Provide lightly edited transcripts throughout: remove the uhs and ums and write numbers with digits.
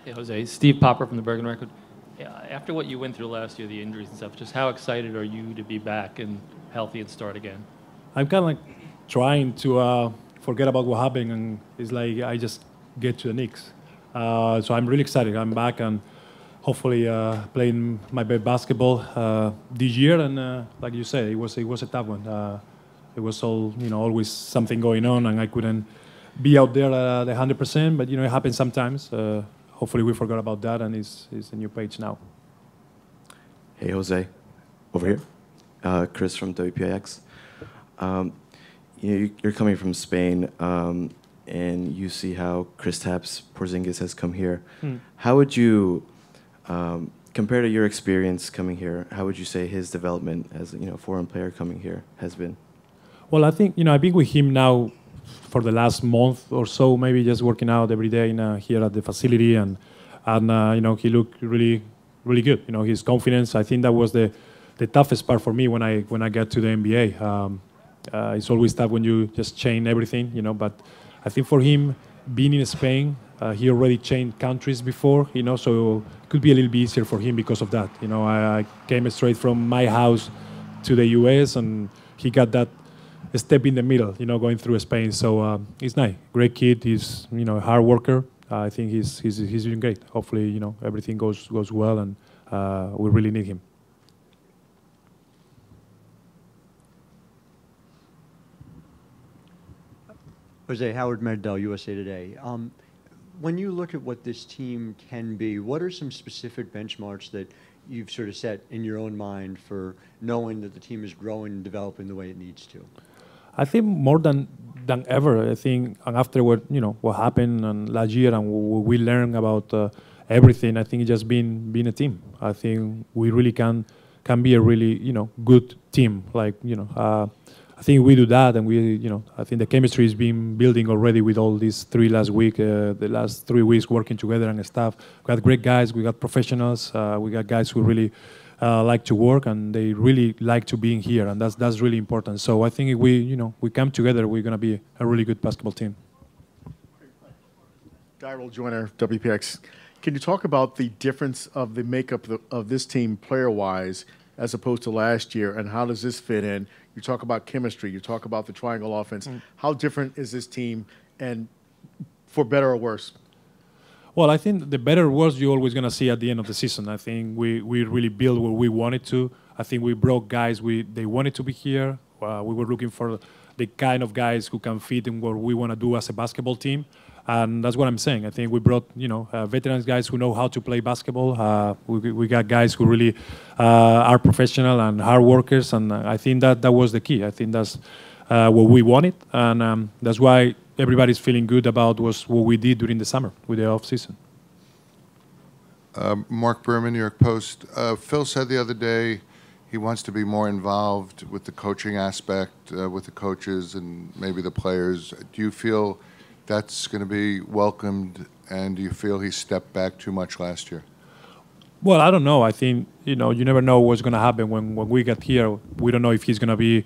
Hey, Jose. Steve Popper from the Bergen Record. Yeah, after what you went through last year, the injuries and stuff, just how excited are you to be back and healthy and start again? I'm kind of like trying to forget about what happened, and it's like I just get to the Knicks. So I'm really excited. I'm back and hopefully playing my best basketball this year. And like you said, it was a tough one. It was always something going on, and I couldn't be out there at 100%. But it happens sometimes. Hopefully we forgot about that, and it's a new page now. Hey, Jose, over here. Chris from WPIX. You're coming from Spain, and you see how Kristaps Porzingis has come here. How would you, compared to your experience coming here, how would you say his development as a foreign player coming here has been? Well, I think I've been with him now for the last month or so, maybe just working out every day here at the facility, and he looked really, really good. His confidence. I think that was the toughest part for me when I got to the NBA. It's always tough when you just change everything, But I think for him, being in Spain, he already changed countries before, so it could be a little bit easier for him because of that. I came straight from my house to the U.S. and he got that step in the middle, going through Spain. So he's nice, great kid. He's a hard worker. I think he's doing great. Hopefully, everything goes well, and we really need him. Jose, Howard Merdell, USA Today. When you look at what this team can be, what are some specific benchmarks that you've sort of set in your own mind for knowing that the team is growing and developing the way it needs to? I think more than ever. I think, and after what happened last year and we learned about everything, I think it's just being a team. I think we really can be a really good team. I think we do that, and I think the chemistry is being building already with all these the last 3 weeks working together and stuff. We got great guys, we got professionals, we got guys who really like to work, and they really like to be in here, and that's really important. So I think if we come together, we're going to be a really good basketball team. Daryl Joyner, WPX. Can you talk about the difference of the makeup of this team player-wise as opposed to last year, and how does this fit in? You talk about chemistry, you talk about the triangle offense. How different is this team, and for better or worse? Well, I think the better or worse you're always going to see at the end of the season. I think we really built what we wanted to. I think we brought guys, they wanted to be here. We were looking for the kind of guys who can fit in what we want to do as a basketball team. And that's what I'm saying. I think we brought, veterans guys who know how to play basketball. We got guys who really are professional and hard workers, and I think that was the key. I think that's what we wanted, and that's why everybody's feeling good about what we did during the summer with the off season. Mark Berman, New York Post. Phil said the other day he wants to be more involved with the coaching aspect, with the coaches and maybe the players. Do you feel that's going to be welcomed, and do you feel he stepped back too much last year? Well, I don't know. I think, you never know what's going to happen when we get here. We don't know if he's going to be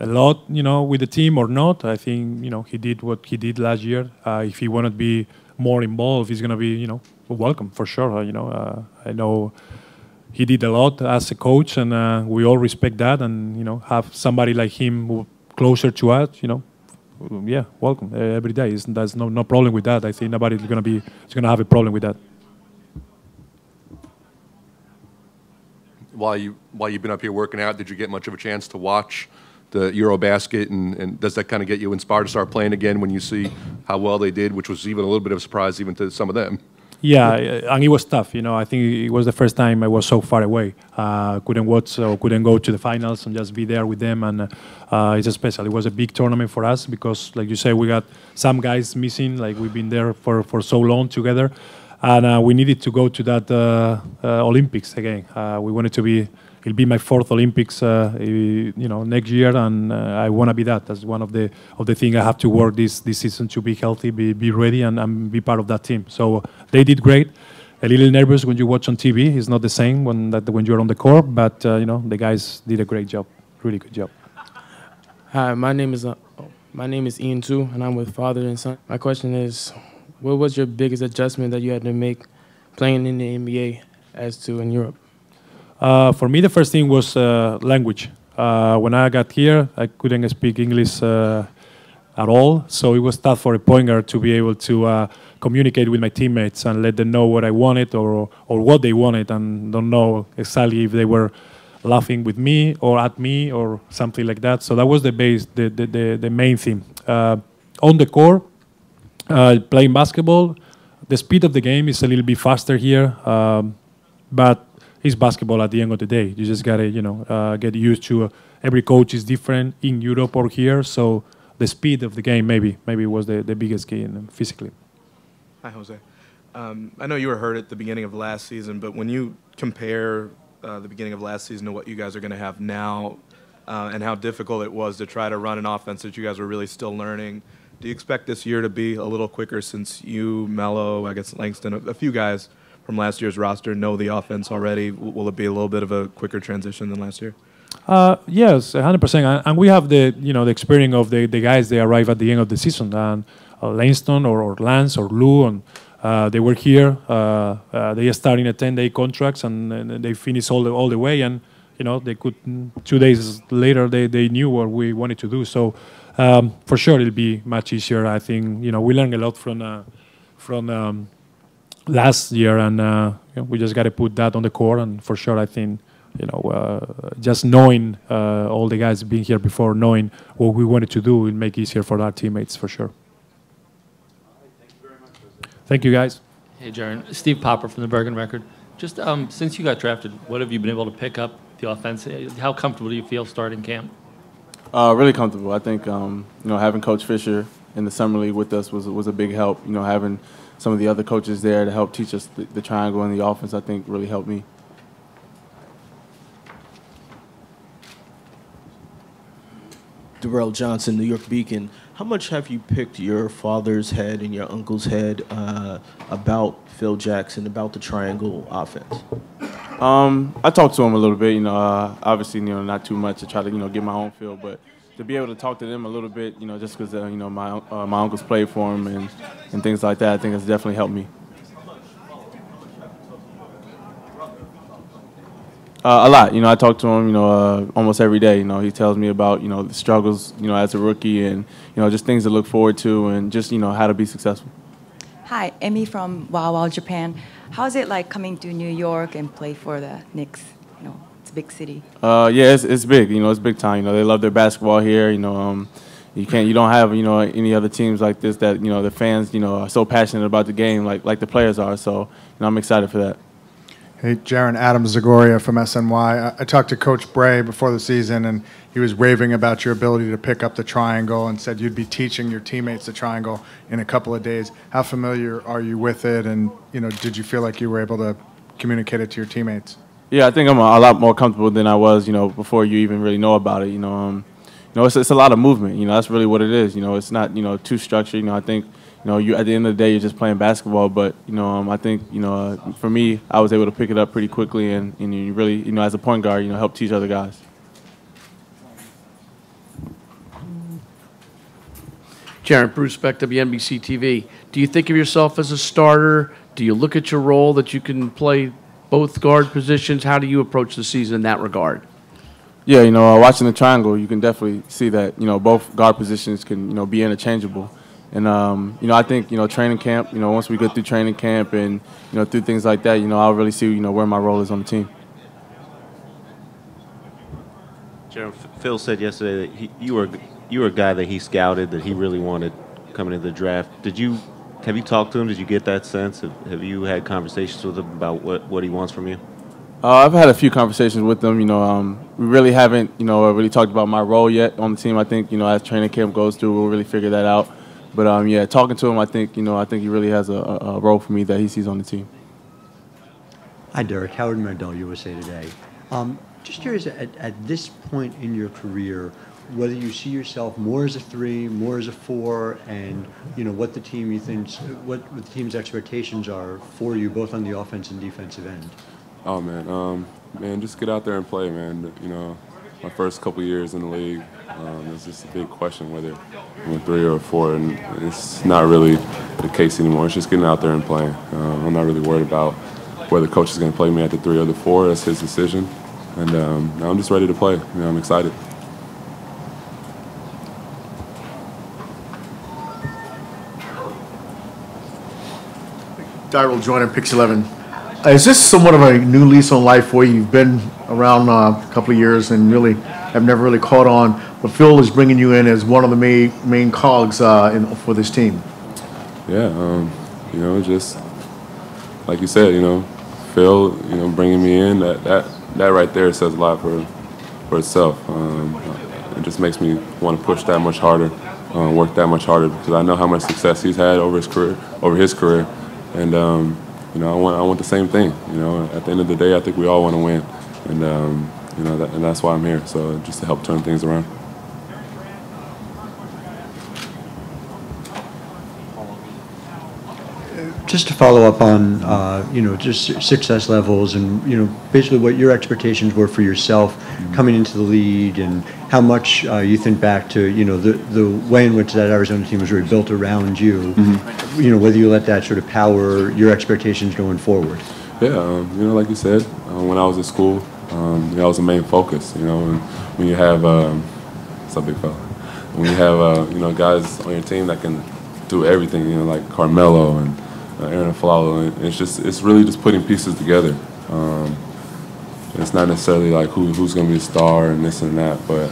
a lot, with the team or not. I think, he did what he did last year. If he wanted to be more involved, he's going to be, welcome for sure. I know he did a lot as a coach, and we all respect that. And, have somebody like him closer to us, yeah, welcome every day. There's no problem with that. I think nobody's going to have a problem with that. While you've been up here working out, did you get much of a chance to watch the Eurobasket, and does that kind of get you inspired to start playing again when you see how well they did, which was even a little bit of a surprise even to some of them? Yeah, and it was tough. I think it was the first time I was so far away. Couldn't watch or couldn't go to the finals and just be there with them. And it's special. It was a big tournament for us because, like you say, we got some guys missing. Like we've been there for so long together, and we needed to go to that Olympics again. We wanted to be. It'll be my 4th Olympics, next year, and I want to be that. That's one of the things I have to work this season to be healthy, be ready, and be part of that team. So they did great. A little nervous when you watch on TV. It's not the same when you're on the court, but the guys did a great job, really good job. Hi, my name is Ian too, and I'm with Father and Son. My question is, what was your biggest adjustment that you had to make playing in the NBA as to in Europe? For me, the first thing was language. When I got here, I couldn't speak English at all, so it was tough for a point guard to be able to communicate with my teammates and let them know what I wanted or what they wanted, and don't know exactly if they were laughing with me or at me or something like that. So that was the main thing. On the court, playing basketball, the speed of the game is a little bit faster here, but it's basketball at the end of the day. You just gotta, get used to. Every coach is different in Europe or here, so the speed of the game maybe was the biggest key physically. Hi, Jose. I know you were hurt at the beginning of last season, but when you compare the beginning of last season to what you guys are going to have now, and how difficult it was to try to run an offense that you guys were really still learning, do you expect this year to be a little quicker since you, Melo, I guess Langston, a few guys from last year's roster know the offense already? Will it be a little bit of a quicker transition than last year? Yes, 100%. And we have the experience of the guys they arrive at the end of the season. And Langston or Lance or Lou, and they were here. They start in a 10-day contracts and they finish all the way. And they could 2 days later they knew what we wanted to do. So for sure it'll be much easier. I think we learned a lot from last year, and we just got to put that on the court. And for sure, I think just knowing all the guys being here before, knowing what we wanted to do, will make it easier for our teammates for sure. Thank you, guys. Hey, Jerian. Steve Popper from the Bergen Record. Just since you got drafted, what have you been able to pick up the offense? How comfortable do you feel starting camp? Really comfortable. I think having Coach Fisher in the summer league with us was a big help. Having some of the other coaches there to help teach us the triangle and the offense, I think really helped me. Darrell Johnson, New York Beacon. How much have you picked your father's head and your uncle's head about Phil Jackson, about the triangle offense? I talked to him a little bit, obviously, not too much to try to, get my own feel, but to be able to talk to them a little bit, just because, my uncles played for him and things like that, I think it's definitely helped me. A lot. I talk to him, almost every day. He tells me about, the struggles, as a rookie and, just things to look forward to and just, how to be successful. Hi, Emi from Wow, Japan. How is it like coming to New York and play for the Knicks? It's a big city. Yeah, it's big. It's big time. They love their basketball here. You don't have, any other teams like this that, the fans, are so passionate about the game like the players are. So, I'm excited for that. Hey, Jaron, Adam Zagoria from SNY. I talked to Coach Bray before the season, and he was raving about your ability to pick up the triangle and said you'd be teaching your teammates the triangle in a couple of days. How familiar are you with it, and did you feel like you were able to communicate it to your teammates? Yeah, I think I'm a lot more comfortable than I was, before you even really know about it. It's a lot of movement. That's really what it is. It's not too structured. I think. You at the end of the day, you're just playing basketball. But I think for me, I was able to pick it up pretty quickly, and you really, as a point guard, help teach other guys. Jerian, Bruce Beck, WNBC TV. Do you think of yourself as a starter? Do you look at your role that you can play both guard positions? How do you approach the season in that regard? Yeah, watching the triangle, you can definitely see that both guard positions can be interchangeable. And, I think, training camp, once we go through training camp and, through things like that, I'll really see, where my role is on the team. Jerian, Phil said yesterday that you were a guy that he scouted, that he really wanted coming into the draft. Have you talked to him? Did you get that sense? Have you had conversations with him about what he wants from you? I've had a few conversations with him. We really haven't, really talked about my role yet on the team. I think, as training camp goes through, we'll really figure that out. But yeah, talking to him, I think he really has a role for me that he sees on the team. Hi, Derrick. Howard Merdell, USA Today. Just curious, at this point in your career, whether you see yourself more as a 3, more as a 4, and what the team's expectations are for you, both on the offense and defensive end. Oh man, just get out there and play, man. my first couple years in the league, it's just a big question whether I'm a 3 or a 4, and it's not really the case anymore. It's just getting out there and playing. I'm not really worried about whether the coach is going to play me at the 3 or the 4. That's his decision, and I'm just ready to play. I'm excited. Daryl Jordan, Pix 11. Is this somewhat of a new lease on life for you? You've been around a couple of years and really have never really caught on, but Phil is bringing you in as one of the main cogs for this team. Yeah, just like you said, Phil, bringing me in, that right there says a lot for itself. It just makes me want to push that much harder, work that much harder, because I know how much success he's had over his career, and I want the same thing. At the end of the day, I think we all want to win, and that's why I'm here. So just to help turn things around. Just to follow up on, just success levels and, basically what your expectations were for yourself coming into the league and how much you think back to, the way in which that Arizona team was really built around you, whether you let that sort of power your expectations going forward. Yeah, like you said, when I was in school, that was the main focus, and when you have, it's a big fella, when you have, guys on your team that can do everything, like Carmelo and Aaron Flalo, it's really just putting pieces together. It's not necessarily like who's going to be a star and this and that, but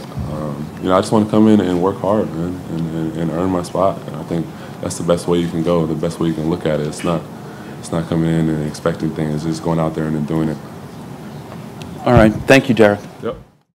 I just want to come in and work hard, man, and earn my spot. And I think that's the best way you can go, the best way you can look at it. It's not coming in and expecting things, it's just going out there and then doing it. All right, thank you, Derrick. Yep.